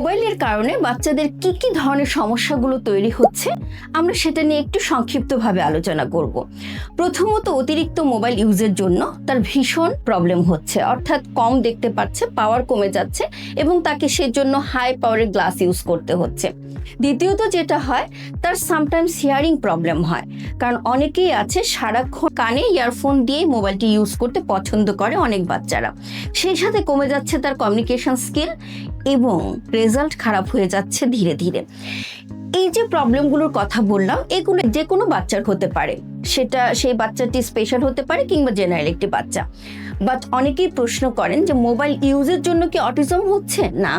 মোবাইলের কারণে বাচ্চাদের কি কি ধরনের সমস্যাগুলো তৈরি হচ্ছে আমরা সেটা নিয়ে একটু সংক্ষিপ্তভাবে আলোচনা করব। প্রথমত, অতিরিক্ত মোবাইল ইউজের জন্য তার ভীষণ প্রবলেম হচ্ছে, অর্থাৎ কম দেখতে পাচ্ছে, পাওয়ার কমে যাচ্ছে এবং তাকে সেজন্য হাই পাওয়ারের গ্লাস ইউজ করতে হচ্ছে। দ্বিতীয়ত যেটা হয়, তার সামটাইমস হিয়ারিং প্রবলেম হয়, কারণ অনেকেই আছে সারাক্ষণ কানে ইয়ারফোন দিয়ে মোবাইলটি ইউজ করতে পছন্দ করে অনেক বাচ্চারা। সেই সাথে কমে যাচ্ছে তার কমিউনিকেশন স্কিল এবং রেজাল্ট খারাপ হয়ে যাচ্ছে ধীরে ধীরে। এই যে প্রবলেমগুলোর কথা বললাম, এগুলো যে কোনো বাচ্চার হতে পারে, সেটা সেই বাচ্চাটি স্পেশাল হতে পারে কিংবা জেনারেল একটি বাচ্চা। বাট অনেকেই প্রশ্ন করেন যে মোবাইল ইউজের জন্য কি অটিজম হচ্ছে? না,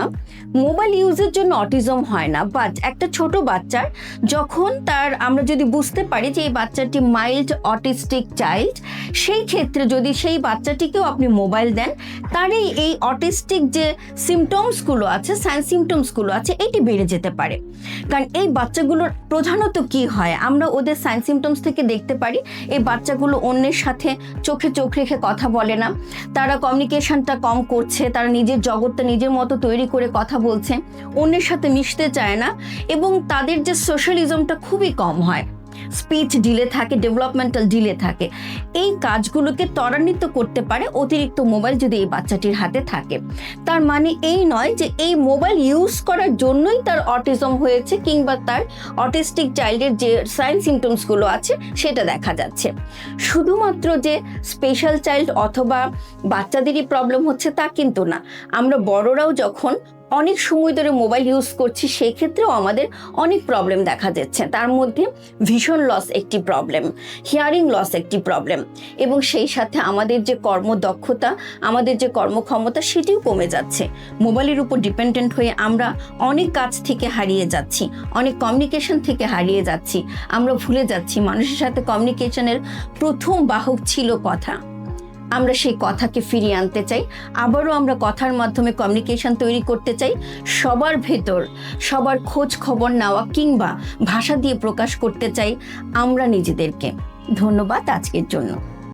মোবাইল ইউজের জন্য অটিজম হয় না। বাট একটা ছোট বাচ্চার যখন আমরা যদি বুঝতে পারি যে এই বাচ্চাটি মাইল্ড অটিস্টিক চাইল্ড, সেই ক্ষেত্রে যদি সেই বাচ্চাটিকেও আপনি মোবাইল দেন, তার এই অটিস্টিক যে সিমটমসগুলো আছে, সাইন সিমটমসগুলো আছে, এটি বেড়ে যেতে পারে। কারণ এই বাচ্চাগুলোর প্রধানত কি হয়, আমরা ওদের সাইন সিমটমস থেকে দেখতে পারি এই বাচ্চাগুলো অন্যের সাথে চোখে চোখ রেখে কথা বলে না, তারা কমিউনিকেশনটা কম করছে, তারা নিজের জগৎটা নিজের মতো তৈরি করে কথা বলছে, অন্যের সাথে মিশতে চায় না এবং তাদের যে সোশ্যালিজমটা খুবই কম হয়, স্পিচ ডিলে থাকে, ডেভেলপমেন্টাল ডিলে থাকে। এই কাজগুলোকে ত্বরান্বিত করতে পারে অতিরিক্ত মোবাইল যদি এই বাচ্চাটির হাতে থাকে। তার মানে এই নয় যে এই মোবাইল ইউজ করার জন্যই তার অটিজম হয়েছে কিংবা তার অটিস্টিক চাইল্ডের যে সাইন সিমটমসগুলো আছে সেটা দেখা যাচ্ছে। শুধুমাত্র যে স্পেশাল চাইল্ড অথবা বাচ্চাদেরই প্রবলেম হচ্ছে তা কিন্তু না, আমরা বড়রাও যখন অনেক সময় ধরে মোবাইল ইউজ করছি সেই ক্ষেত্রেও আমাদের অনেক প্রবলেম দেখা যাচ্ছে। তার মধ্যে ভিশন লস একটি প্রবলেম, হিয়ারিং লস একটি প্রবলেম এবং সেই সাথে আমাদের যে কর্মদক্ষতা, আমাদের যে কর্মক্ষমতা সেটিও কমে যাচ্ছে। মোবাইলের উপর ডিপেন্ডেন্ট হয়ে আমরা অনেক কাজ থেকে হারিয়ে যাচ্ছি, অনেক কমিউনিকেশন থেকে হারিয়ে যাচ্ছি। আমরা ভুলে যাচ্ছি মানুষের সাথে কমিউনিকেশনের প্রথম বাহক ছিল কথা। আমরা সেই কথাকে ফিরিয়ে আনতে চাই, আবারও আমরা কথার মাধ্যমে কমিউনিকেশন তৈরি করতে চাই, সবার ভেতর সবার খোঁজ খবর নেওয়া কিংবা ভাষা দিয়ে প্রকাশ করতে চাই আমরা নিজেদেরকে। ধন্যবাদ আজকের জন্য।